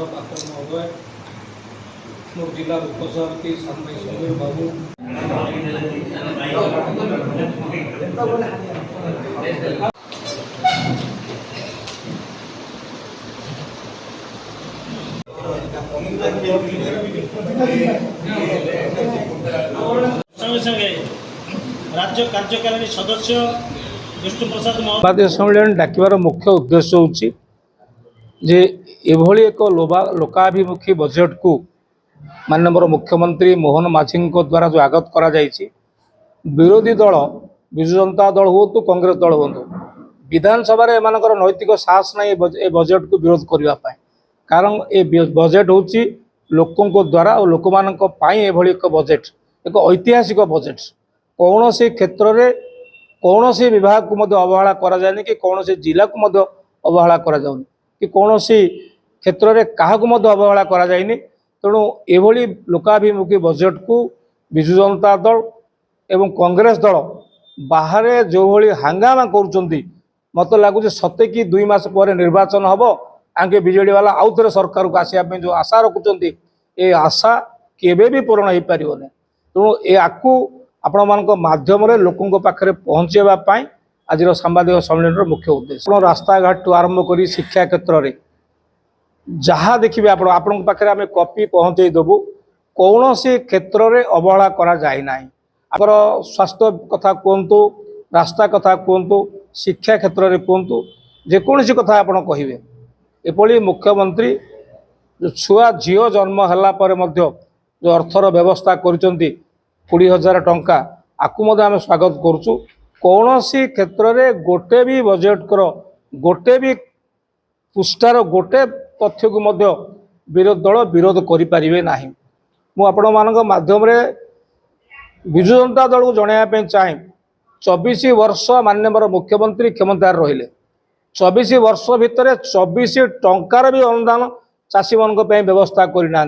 पात्र महोदय, मोर जिला उपसभापति सामय समीर बाबू, संगे संगे राज्य कार्यकारिणी सदस्य विष्णु प्रसाद संवाद सम्मेलन डाकिबार मुख्य उद्देश्य होची जे एभली एक लोकाभिमुखी बजेट को माननीय मुख्यमंत्री मोहन माझी द्वारा जो आगत करा जायछि, विरोधी दल विजु जनता दल हो तो कांग्रेस दल हो विधानसभा एमानकर नैतिक साहस ना ए बजेट को विरोध करने, कारण ए बजेट होची लोकों द्वारा और लोक एभली एक बजेट एक ऐतिहासिक बजेट कौन से क्षेत्र में कौन से विभाग को मध्य अवहेला करा जायनि कि कौन से जिला को मध्य अवहेला करा जाउनि कि कौन से क्षेत्र में क्या अवहेला करा जायनि। तेणु एभली लोकाभिमुखी बजेट को विजु जनता दल एवं कांग्रेस दल बाहर जो भली हंगामा करुँच मत लगुच सत्य कि 2 मास पर निर्वाचन हम आगे बीजेडी वाला आउ थे सरकार को आसवाई जो आशा रखुंट ये आशा केवे भी पूरण हो पार। तेणु याकू आपण माध्यम लोकों पाखे पहुँचेवाई आज सांबादिक सम्मेलन मुख्य उद्देश्य रास्ता घाट ठू आरंभ कर शिक्षा क्षेत्र में जहाँ देखिए आपण पाखे आम कॉपी पहुँचे देवु कौन से क्षेत्र में अवहेला करा जाए ना। आपर स्वास्थ्य कथा कहतु, रास्ता कथा कहतु, शिक्षा क्षेत्र में कहतु, जेकोसी कथा आप कहे एपली मुख्यमंत्री जो छुआ झील जन्म है जो अर्थर व्यवस्था कर 20,000 टंका आकु आम स्वागत करुचु। कौन सी क्षेत्र में गोटे भी बजेट कर गोटे भी पृष्ठार गोटे तथ्य को विरोधी दल विरोध करें ना। मुझे माध्यम विजु जनता दल को जनवाई चाहे 24 वर्ष माननीय मुख्यमंत्री क्षमतार रहिले 24 वर्ष भितर 24 टंकार भी अनुदान चाषी मान व्यवस्था करना।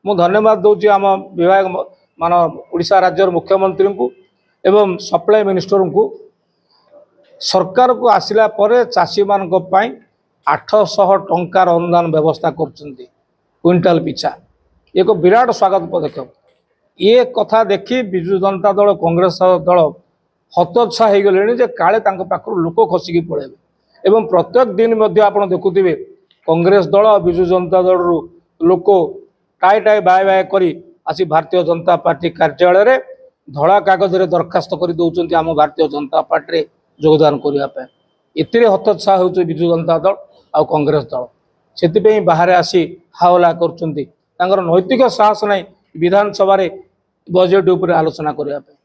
मु धन्यवाद दूसरी आम विभाग मान उड़ीसा राज्य मुख्यमंत्री को एवं सप्लाई मिनिस्टर को सरकार को आसिला परे चाषी मान 800 टंकार अनुदान व्यवस्था कर क्विंटाल पिछा एक विराट स्वागत पदक्षेप। ये कथा देखी विजु जनता दल कांग्रेस दल हतोत्साह हो गले काले पाखर लोक खसिकी पड़े एवं प्रत्येक दिन आप देखुवे कांग्रेस दल विजु जनता दल लोक टाई टाई बाय बाय करी आसी भारतीय जनता पार्टी कार्यालय धड़ा कागज रे दरखास्त कर दौरान आम भारतीय जनता पार्टी योगदान करने एति हतोत्साह हो विजु जनता दल आ कांग्रेस दल से बाहर आसी हावला कर नैतिक साहस ना विधानसभा बजेट उपर आलोचना करने।